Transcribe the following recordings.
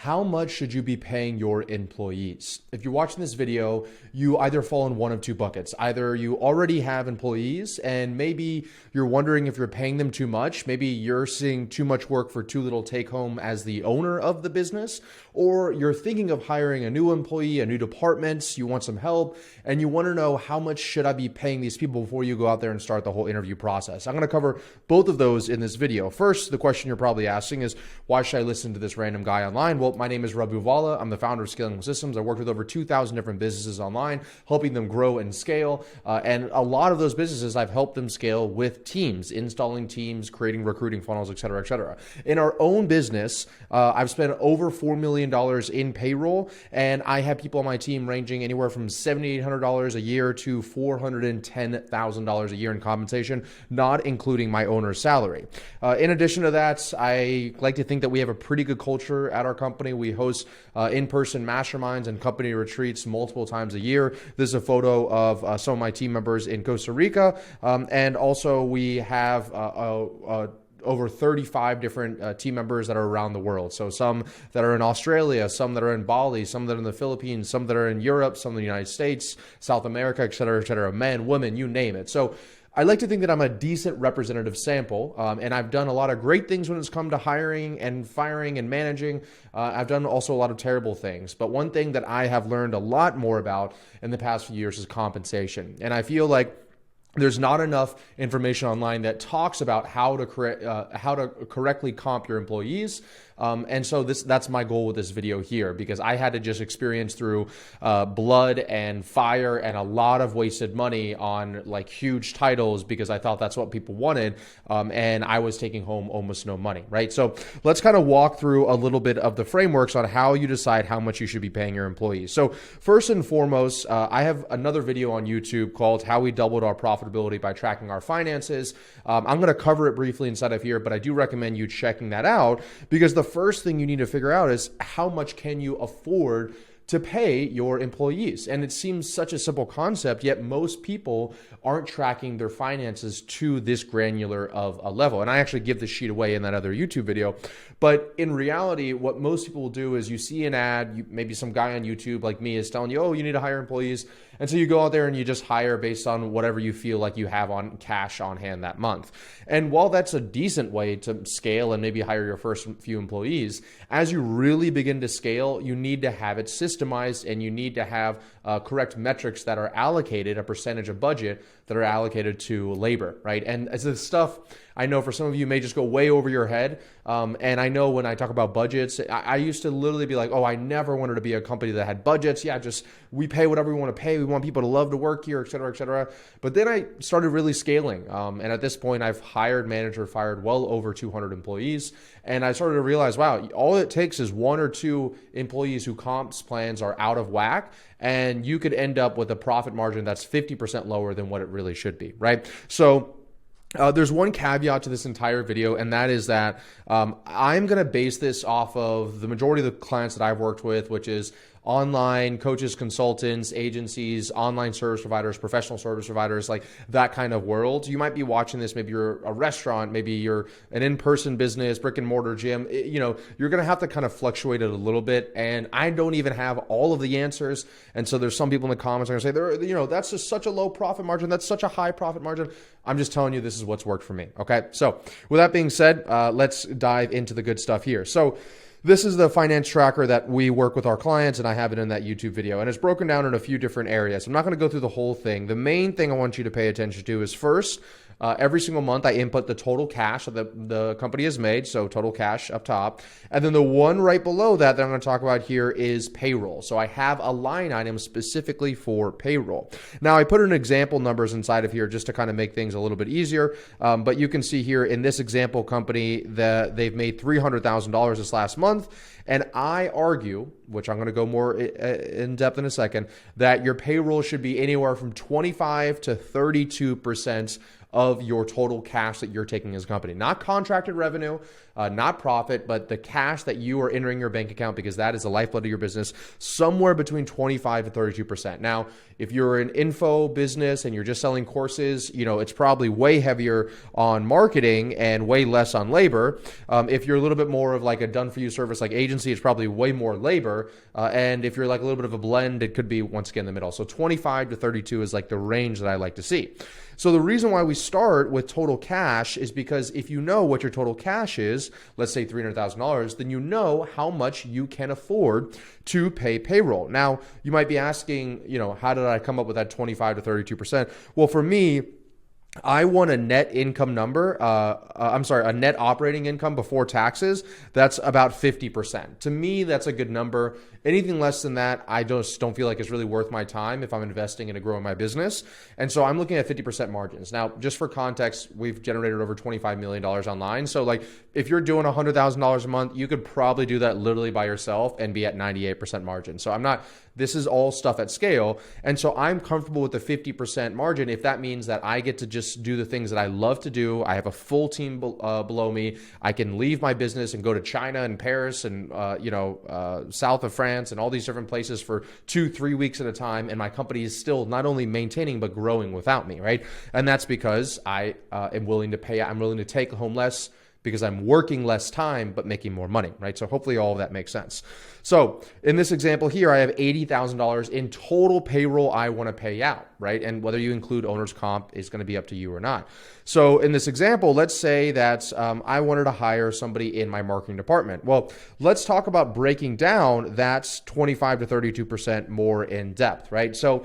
how much should you be paying your employees? If you're watching this video, you either fall in one of two buckets. Either you already have employees and maybe you're wondering if you're paying them too much. Maybe you're seeing too much work for too little take home as the owner of the business, or you're thinking of hiring a new employee, a new department, you want some help, and you want to know how much should I be paying these people before you go out there and start the whole interview process. I'm going to cover both of those in this video. First, the question you're probably asking is, why should I listen to this random guy online? Well, my name is Ravi Abuvala. I'm the founder of Scaling Systems. I worked with over 2,000 different businesses online, helping them grow and scale. And a lot of those businesses, I've helped them scale with teams, installing teams, creating recruiting funnels, et cetera, et cetera. In our own business, I've spent over $4 million in payroll, and I have people on my team ranging anywhere from $7,800 a year to $410,000 a year in compensation, not including my owner's salary. In addition to that, I like to think that we have a pretty good culture at our company. We host in-person masterminds and company retreats multiple times a year. This is a photo of some of my team members in Costa Rica. And also we have over 35 different team members that are around the world. So some that are in Australia, some that are in Bali, some that are in the Philippines, some that are in Europe, some in the United States, South America, et cetera, men, women, you name it. So I like to think that I'm a decent representative sample, and I've done a lot of great things when it's come to hiring and firing and managing. I've done also a lot of terrible things. But one thing that I have learned a lot more about in the past few years is compensation. And I feel like there's not enough information online that talks about how to correctly comp your employees. And so that's my goal with this video here, because I had to just experience through blood and fire and a lot of wasted money on like huge titles because I thought that's what people wanted. And I was taking home almost no money, right? So let's kind of walk through a little bit of the frameworks on how you decide how much you should be paying your employees. So first and foremost, I have another video on YouTube called How We Doubled Our Profitability by Tracking Our Finances. I'm going to cover it briefly inside of here, but I do recommend you checking that out, because the first thing you need to figure out is how much can you afford to pay your employees. And it seems such a simple concept, yet most people aren't tracking their finances to this granular of a level. And I actually give this sheet away in that other YouTube video. But in reality, what most people will do is you see an ad, maybe some guy on YouTube like me is telling you, oh, you need to hire employees. And so you go out there and you just hire based on whatever you feel like you have on cash on hand that month. And while that's a decent way to scale and maybe hire your first few employees, as you really begin to scale, you need to have it systemized, and you need to have correct metrics that are allocated, a percentage of budget that are allocated to labor, right? And as this stuff, I know for some of you may just go way over your head. And I know when I talk about budgets, I used to literally be like, oh, I never wanted to be a company that had budgets. Yeah, just we pay whatever we want to pay. We want people to love to work here, et cetera, et cetera. But then I started really scaling. And at this point, I've fired well over 200 employees. And I started to realize, wow, all it takes is one or two employees who comps plans are out of whack, and you could end up with a profit margin that's 50% lower than what it really should be, right? So there's one caveat to this entire video, and that is that I'm going to base this off of the majority of the clients that I've worked with, which is online coaches, consultants, agencies, online service providers, professional service providers, like that kind of world. You might be watching this, maybe you're a restaurant, maybe you're an in-person business, brick and mortar gym. You're going to have to kind of fluctuate it a little bit. And I don't even have all of the answers. And so there's some people in the comments are going to say, that's just such a low profit margin. That's such a high profit margin. I'm just telling you, this is what's worked for me. Okay. So with that being said, let's dive into the good stuff here. So this is the finance tracker that we work with our clients, and I have it in that YouTube video, and it's broken down in a few different areas. I'm not going to go through the whole thing. The main thing I want you to pay attention to is first, every single month I input the total cash that the company has made, so total cash up top. And then the one right below that I'm going to talk about here is payroll. So I have a line item specifically for payroll. Now I put in example numbers inside of here just to kind of make things a little bit easier. But you can see here in this example company that they've made $300,000 this last month. And I argue, which I'm going to go more in depth in a second, that your payroll should be anywhere from 25 to 32% of your total cash that you're taking as a company, not contracted revenue. not profit, but the cash that you are entering your bank account, because that is the lifeblood of your business, somewhere between 25 to 32%. Now, if you're an info business and you're just selling courses, it's probably way heavier on marketing and way less on labor. If you're a little bit more of like a done-for-you service like agency, it's probably way more labor. And if you're like a little bit of a blend, it could be once again in the middle. So 25 to 32 is like the range that I like to see. So the reason why we start with total cash is because if you know what your total cash is, let's say $300,000, then you know how much you can afford to pay payroll. Now, you might be asking, how did I come up with that 25 to 32%? Well, for me, I want a net income number, a net operating income before taxes. That's about 50%. To me, that's a good number. Anything less than that, I just don't feel like it's really worth my time if I'm investing into growing my business. And so I'm looking at 50% margins. Now, just for context, we've generated over $25 million online. So like if you're doing $100,000 a month, you could probably do that literally by yourself and be at 98% margin. So this is all stuff at scale. And so I'm comfortable with the 50% margin if that means that I get to just do the things that I love to do. I have a full team below me. I can leave my business and go to China and Paris and, south of France and all these different places for 2-3 weeks at a time. And my company is still not only maintaining, but growing without me, right? And that's because I am willing to pay. I'm willing to take home less because I'm working less time, but making more money, right? So hopefully all of that makes sense. So in this example here, I have $80,000 in total payroll I want to pay out, right? And whether you include owner's comp is going to be up to you or not. So in this example, let's say that I wanted to hire somebody in my marketing department. Well, let's talk about breaking down that 25 to 32% more in depth, right? So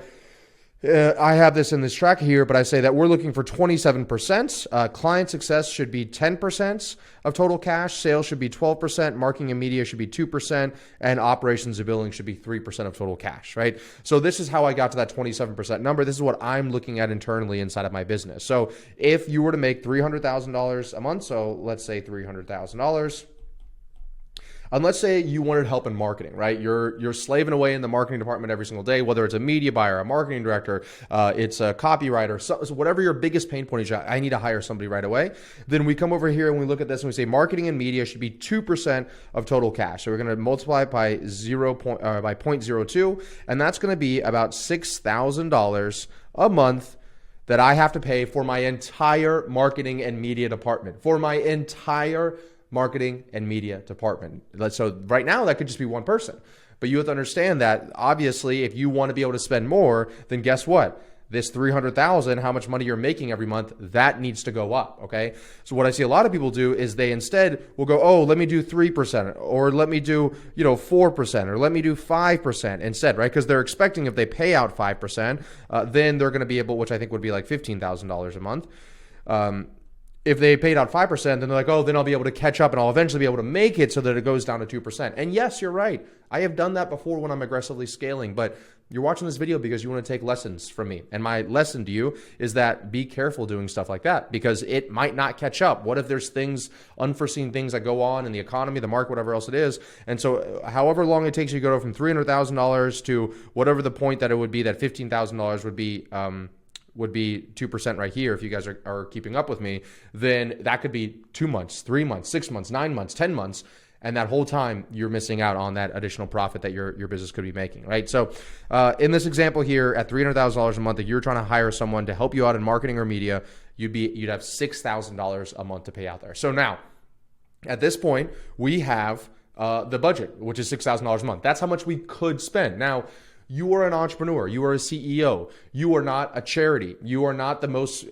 I have this in this track here, but I say that we're looking for 27%. Client success should be 10% of total cash. Sales should be 12%. Marketing and media should be 2%. And operations and billing should be 3% of total cash, right? So this is how I got to that 27% number. This is what I'm looking at internally inside of my business. So if you were to make $300,000 a month, so let's say $300,000, and let's say you wanted help in marketing, right? You're slaving away in the marketing department every single day, whether it's a media buyer, a marketing director, it's a copywriter, so whatever your biggest pain point is, I need to hire somebody right away. Then we come over here and we look at this and we say marketing and media should be 2% of total cash. So we're going to multiply it by 0.02, and that's going to be about $6,000 a month that I have to pay for my entire marketing and media department, marketing and media department. So right now that could just be one person, but you have to understand that obviously if you want to be able to spend more, then guess what? This 300,000, how much money you're making every month, that needs to go up. Okay. So what I see a lot of people do is they instead will go, oh, let me do 3% or let me do, 4% or let me do 5% instead, right? Because they're expecting if they pay out 5%, then they're going to be able, which I think would be like $15,000 a month. If they paid out 5%, then they're like, oh, then I'll be able to catch up and I'll eventually be able to make it so that it goes down to 2%. And yes, you're right. I have done that before when I'm aggressively scaling, but you're watching this video because you want to take lessons from me. And my lesson to you is that be careful doing stuff like that because it might not catch up. What if there's unforeseen things that go on in the economy, the market, whatever else it is. And so however long it takes you to go from $300,000 to whatever the point that it would be, that $15,000 would be 2% right here if you guys are keeping up with me, then that could be 2 months, 3 months, 6 months, 9 months, 10 months. And that whole time you're missing out on that additional profit that your business could be making, right? So in this example here at $300,000 a month, if you're trying to hire someone to help you out in marketing or media, you'd have $6,000 a month to pay out there. So now at this point we have the budget, which is $6,000 a month. That's how much we could spend. Now, you are an entrepreneur. You are a CEO. You are not a charity. You are not the most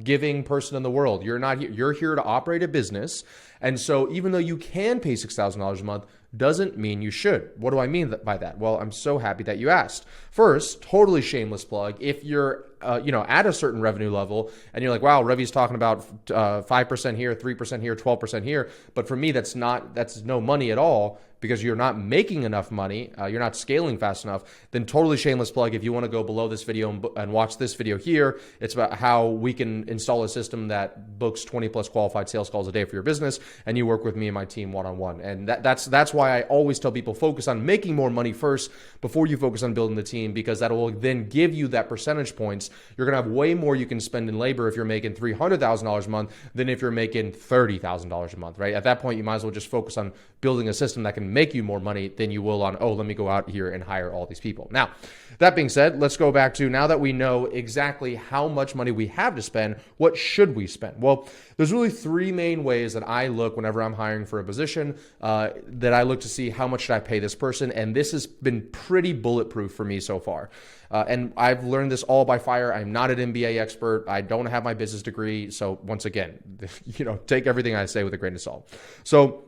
giving person in the world. You're here to operate a business. And so even though you can pay $6,000 a month, doesn't mean you should. What do I mean by that? Well, I'm so happy that you asked. First, totally shameless plug. If you're at a certain revenue level and you're like, wow, Ravi's talking about 5% here, 3% here, 12% here. But for me, that's no money at all. because you're not making enough money, you're not scaling fast enough, then totally shameless plug. If you want to go below this video and watch this video here, it's about how we can install a system that books 20 plus qualified sales calls a day for your business, and you work with me and my team one-on-one. And that's why I always tell people focus on making more money first before you focus on building the team, because that will then give you that percentage points. You're going to have way more you can spend in labor if you're making $300,000 a month than if you're making $30,000 a month, right? At that point, you might as well just focus on building a system that can make you more money than you will on, oh, let me go out here and hire all these people. Now, that being said, let's go back to, now that we know exactly how much money we have to spend, what should we spend? Well, there's really three main ways that I look whenever I'm hiring for a position, that I look to see how much should I pay this person. And this has been pretty bulletproof for me so far. And I've learned this all by fire. I'm not an MBA expert. I don't have my business degree. So once again, take everything I say with a grain of salt. So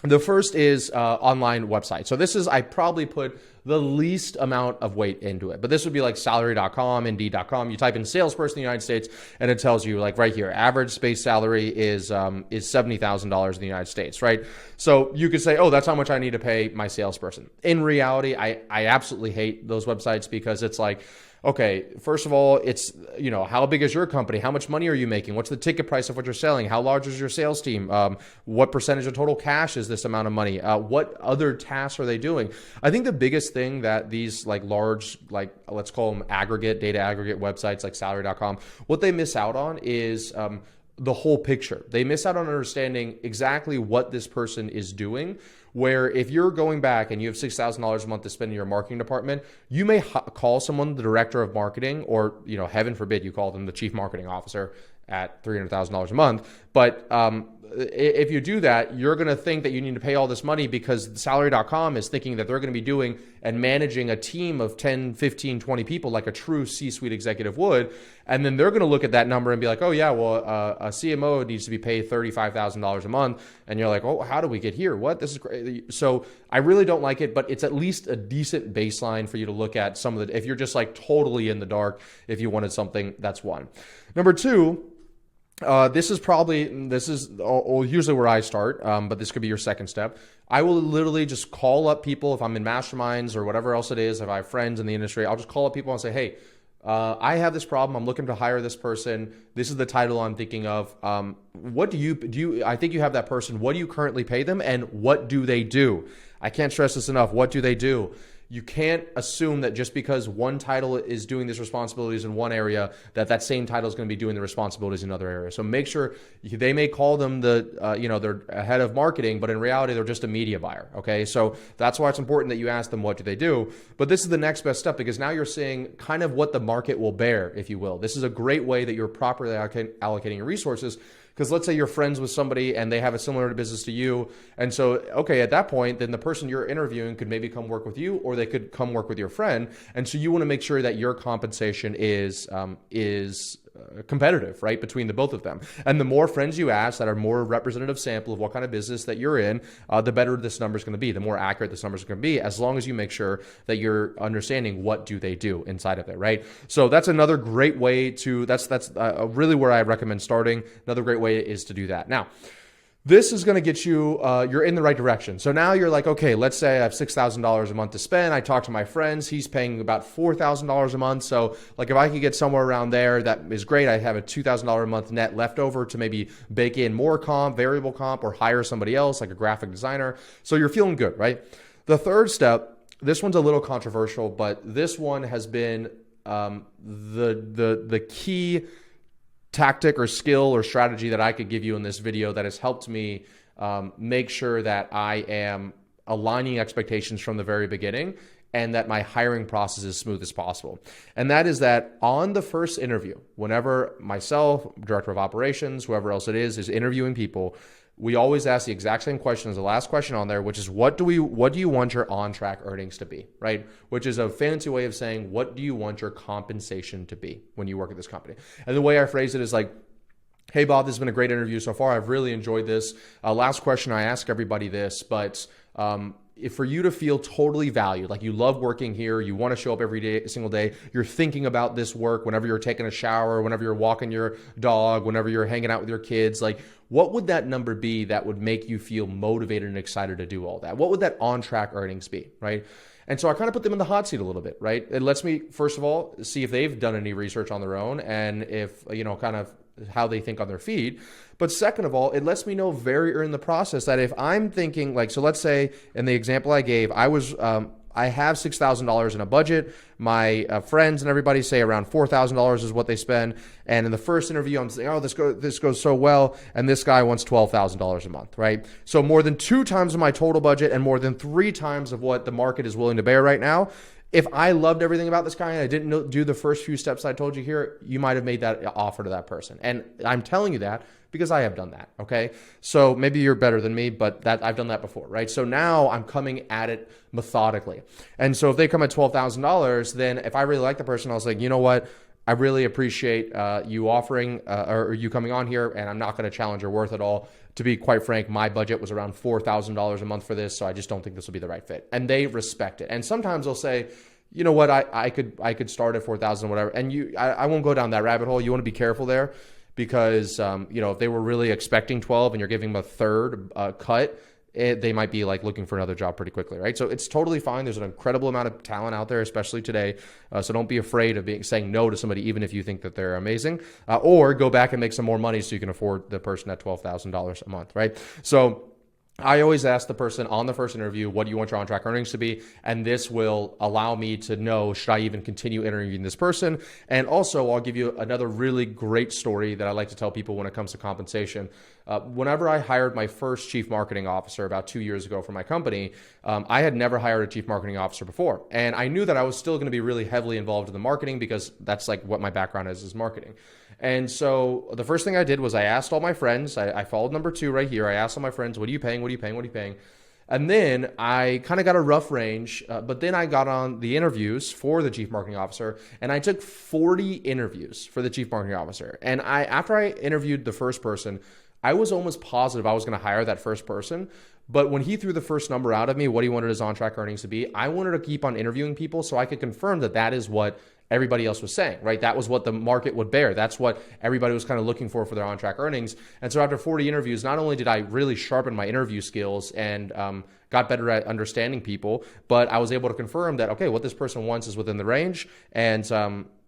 the first is online website. So this is, I probably put the least amount of weight into it, but this would be like salary.com, indeed.com. You type in salesperson in the United States and it tells you, like right here, average base salary is $70,000 in the United States, right? So you could say, oh, that's how much I need to pay my salesperson. In reality, I absolutely hate those websites, because it's like, okay, first of all, it's, how big is your company? How much money are you making? What's the ticket price of what you're selling? How large is your sales team? What percentage of total cash is this amount of money? What other tasks are they doing? I think the biggest thing that these like large, like let's call them data aggregate websites like salary.com, what they miss out on is the whole picture. They miss out on understanding exactly what this person is doing. Where if you're going back and you have $6,000 a month to spend in your marketing department, you may call someone the director of marketing, or, heaven forbid you call them the chief marketing officer at $300,000 a month. But if you do that, you're going to think that you need to pay all this money because salary.com is thinking that they're going to be doing and managing a team of 10, 15, 20 people like a true C-suite executive would. And then they're going to look at that number and be like, oh yeah, well, a CMO needs to be paid $35,000 a month. And you're like, oh, how do we get here? What? This is crazy. So I really don't like it, but it's at least a decent baseline for you to look at some of the, if you're just like totally in the dark, if you wanted something, that's one. Number two, this is usually where I start, but this could be your second step. I will literally just call up people if I'm in masterminds or whatever else it is. If I have friends in the industry, I'll just call up people and say, hey, I have this problem. I'm looking to hire this person. This is the title I'm thinking of. What do you, I think you have that person. What do you currently pay them? And what do they do? I can't stress this enough. What do they do? You can't assume that just because one title is doing these responsibilities in one area, that same title is going to be doing the responsibilities in another area. So make sure, they may call them they're a head of marketing, but in reality, they're just a media buyer. Okay. So that's why it's important that you ask them, what do they do? But this is the next best step, because now you're seeing kind of what the market will bear, if you will. This is a great way that you're properly allocating your resources. Because let's say you're friends with somebody and they have a similar business to you. And so, okay, at that point, then the person you're interviewing could maybe come work with you, or they could come work with your friend. And so you want to make sure that your compensation is competitive, right, between the both of them. And the more friends you ask that are more representative sample of what kind of business that you're in, the better this number is going to be, the more accurate this number is going to be, as long as you make sure that you're understanding what do they do inside of it, right? So that's another great way to, that's really where I recommend starting. Another great way is to do that. Now, this is going to get you, you're in the right direction. So now you're like, okay, let's say I have $6,000 a month to spend. I talk to my friends. He's paying about $4,000 a month. So like if I could get somewhere around there, that is great. I have a $2,000 a month net left over to maybe bake in more comp, variable comp, or hire somebody else like a graphic designer. So you're feeling good, right? The third step, this one's a little controversial, but this one has been the key tactic or skill or strategy that I could give you in this video that has helped me make sure that I am aligning expectations from the very beginning and that my hiring process is as smooth as possible. And that is that on the first interview, whenever myself, director of operations, whoever else it is interviewing people, we always ask the exact same question as the last question on there, which is what do you want your on-track earnings to be, right? Which is a fancy way of saying, what do you want your compensation to be when you work at this company? And the way I phrase it is like, hey, Bob, this has been a great interview so far. I've really enjoyed this. Last question, I ask everybody this, but if for you to feel totally valued, like you love working here, you want to show up every day, single day, you're thinking about this work whenever you're taking a shower, whenever you're walking your dog, whenever you're hanging out with your kids, like what would that number be that would make you feel motivated and excited to do all that? What would that on-track earnings be, right? And so I kind of put them in the hot seat a little bit, right? It lets me, first of all, see if they've done any research on their own and if, kind of how they think on their feed. But second of all, it lets me know very early in the process that if I'm thinking like, so let's say in the example I gave, I have $6,000 in a budget. My friends and everybody say around $4,000 is what they spend. And in the first interview, I'm saying, oh, this goes so well. And this guy wants $12,000 a month, right? So more than 2 times my total budget and more than 3 times of what the market is willing to bear right now. If I loved everything about this guy and I didn't do the first few steps I told you here, you might have made that offer to that person. And I'm telling you that because I have done that, okay? So maybe you're better than me, but I've done that before, right? So now I'm coming at it methodically. And so if they come at $12,000, then if I really like the person, I was like, you know what? I really appreciate you offering or you coming on here, and I'm not going to challenge your worth at all. To be quite frank, my budget was around $4,000 a month for this, so I just don't think this will be the right fit. And they respect it. And sometimes they'll say, you know what, I could start at 4,000 or whatever. And I won't go down that rabbit hole. You want to be careful there because if they were really expecting 12 and you're giving them a third cut, they might be like looking for another job pretty quickly, right? So it's totally fine. There's an incredible amount of talent out there, especially today. So don't be afraid of saying no to somebody, even if you think that they're amazing, or go back and make some more money so you can afford the person at $12,000 a month, right? So I always ask the person on the first interview, what do you want your on-track earnings to be? And this will allow me to know, should I even continue interviewing this person? And also, I'll give you another really great story that I like to tell people when it comes to compensation. Whenever I hired my first chief marketing officer about 2 years ago for my company, I had never hired a chief marketing officer before. And I knew that I was still going to be really heavily involved in the marketing because that's like what my background is marketing. And so the first thing I did was I asked all my friends, I followed number 2 right here. I asked all my friends, what are you paying? What are you paying? What are you paying? And then I kind of got a rough range, but then I got on the interviews for the chief marketing officer and I took 40 interviews for the chief marketing officer. And after I interviewed the first person, I was almost positive I was going to hire that first person. But when he threw the first number out of me, what he wanted his on-track earnings to be, I wanted to keep on interviewing people so I could confirm that that is what everybody else was saying, right? That was what the market would bear. That's what everybody was kind of looking for their on-track earnings. And so after 40 interviews, not only did I really sharpen my interview skills and got better at understanding people, but I was able to confirm that, okay, what this person wants is within the range and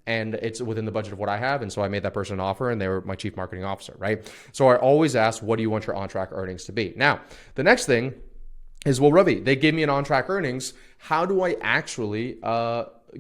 it's within the budget of what I have. And so I made that person an offer and they were my chief marketing officer, right? So I always ask, what do you want your on-track earnings to be? Now, the next thing is, well, Ravi, they gave me an on-track earnings. How do I actually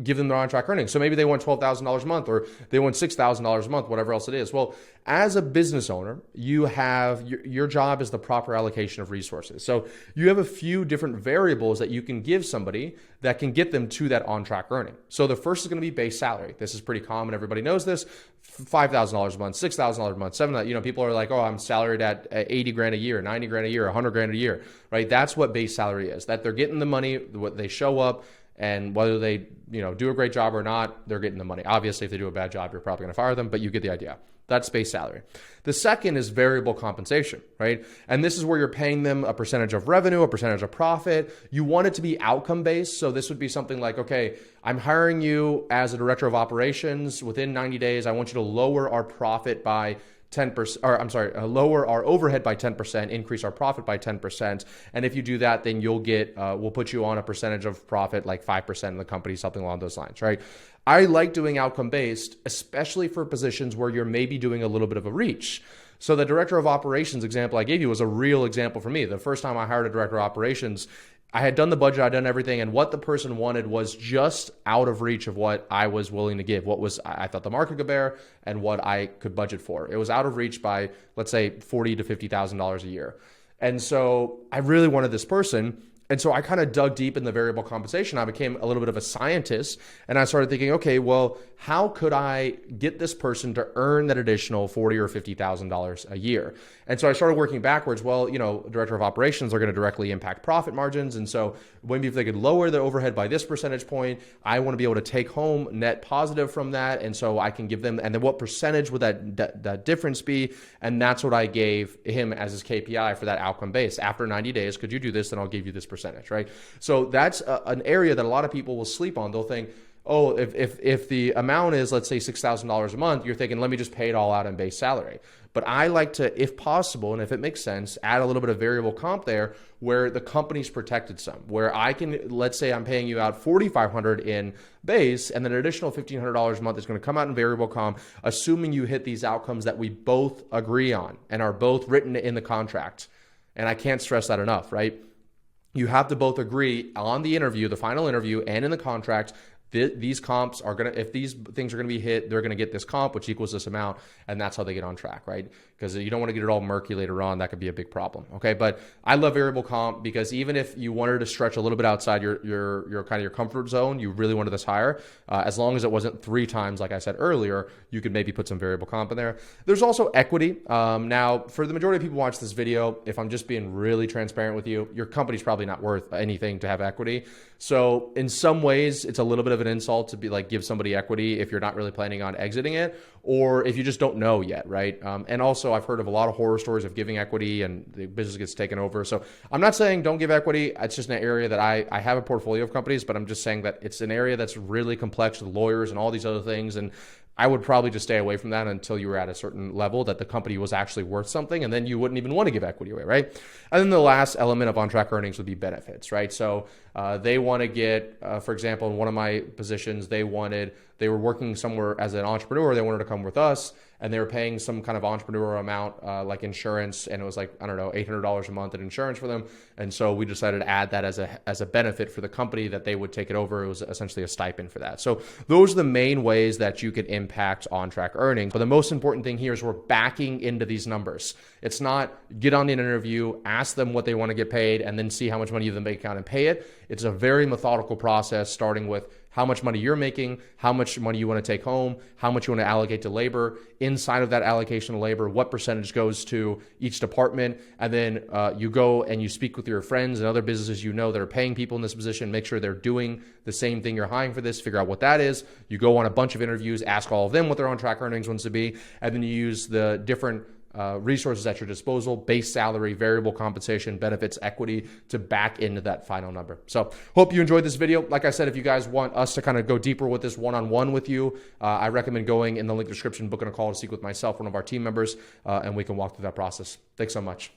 give them their on-track earnings? So maybe they want $12,000 a month or they want $6,000 a month, whatever else it is. Well, as a business owner, you have your job is the proper allocation of resources. So you have a few different variables that you can give somebody that can get them to that on-track earning. So the first is going to be base salary. This is pretty common. Everybody knows this. $5,000 a month, $6,000 a month, $7,000. People are like, oh, I'm salaried at 80 grand a year, 90 grand a year, 100 grand a year, right? That's what base salary is. That they're getting the money, what they show up. And whether they, do a great job or not, they're getting the money. Obviously, if they do a bad job, you're probably going to fire them, but you get the idea. That's base salary. The second is variable compensation, right? And this is where you're paying them a percentage of revenue, a percentage of profit. You want it to be outcome based. So this would be something like, okay, I'm hiring you as a director of operations. Within 90 days, I want you to lower our profit by 10%, or I'm sorry, lower our overhead by 10%, increase our profit by 10%. And if you do that, then you'll get, we'll put you on a percentage of profit, like 5% of the company, something along those lines, right? I like doing outcome based, especially for positions where you're maybe doing a little bit of a reach. So the director of operations example I gave you was a real example for me. The first time I hired a director of operations, I had done the budget, I'd done everything, and what the person wanted was just out of reach of what I was willing to give, what was I thought the market could bear, and what I could budget for. It was out of reach by, let's say, $40,000 to $50,000 a year. And so I really wanted this person. And so I kind of dug deep in the variable compensation. I became a little bit of a scientist, and I started thinking, okay, well, how could I get this person to earn that additional $40,000 or $50,000 a year? And so I started working backwards. Well, director of operations are going to directly impact profit margins. And so maybe if they could lower the overhead by this percentage point, I want to be able to take home net positive from that. And so I can give them, and then what percentage would that difference be? And that's what I gave him as his KPI for that outcome base. After 90 days, could you do this? Then I'll give you this percentage, right? So that's an area that a lot of people will sleep on. They'll think, oh, if the amount is, let's say, $6,000 a month, you're thinking, let me just pay it all out in base salary. But I like to, if possible, and if it makes sense, add a little bit of variable comp there where the company's protected some, where I can, let's say I'm paying you out $4,500 in base, and then an additional $1,500 a month is going to come out in variable comp, assuming you hit these outcomes that we both agree on and are both written in the contract. And I can't stress that enough, right? You have to both agree on the interview, the final interview, and in the contract. These comps are going to, if these things are going to be hit, they're going to get this comp, which equals this amount. And that's how they get on track, right? Because you don't want to get it all murky later on. That could be a big problem. Okay. But I love variable comp because even if you wanted to stretch a little bit outside your kind of your comfort zone, you really wanted this higher, as long as it wasn't 3 times, like I said earlier, you could maybe put some variable comp in there. There's also equity. Now, for the majority of people who watch this video, if I'm just being really transparent with you, your company's probably not worth anything to have equity. So in some ways, it's a little bit of an insult to be like give somebody equity if you're not really planning on exiting it, or if you just don't know yet, right? And also, I've heard of a lot of horror stories of giving equity and the business gets taken over. So I'm not saying don't give equity. It's just an area that I have a portfolio of companies, but I'm just saying that it's an area that's really complex with lawyers and all these other things. And I would probably just stay away from that until you were at a certain level that the company was actually worth something, and then you wouldn't even want to give equity away, right? And then the last element of on-track earnings would be benefits, right? So they want to get, for example, in one of my positions, they were working somewhere as an entrepreneur, they wanted to come with us, and they were paying some kind of entrepreneur amount, like insurance, and it was like, I don't know, $800 a month in insurance for them. And so we decided to add that as a benefit for the company that they would take it over. It was essentially a stipend for that. So those are the main ways that you could impact on-track earnings. But the most important thing here is we're backing into these numbers. It's not get on an interview, ask them what they want to get paid, and then see how much money you have in the bank account and pay it. It's a very methodical process, starting with how much money you're making, how much money you want to take home, how much you want to allocate to labor. Inside of that allocation of labor, what percentage goes to each department. And then you go and you speak with your friends and other businesses you know that are paying people in this position, make sure they're doing the same thing you're hiring for this, figure out what that is. You go on a bunch of interviews, ask all of them what their on-track earnings wants to be, and then you use the different resources at your disposal, base salary, variable compensation, benefits, equity, to back into that final number. So hope you enjoyed this video. Like I said, if you guys want us to kind of go deeper with this one-on-one with you, I recommend going in the link description, booking a call to speak with myself, one of our team members, and we can walk through that process. Thanks so much.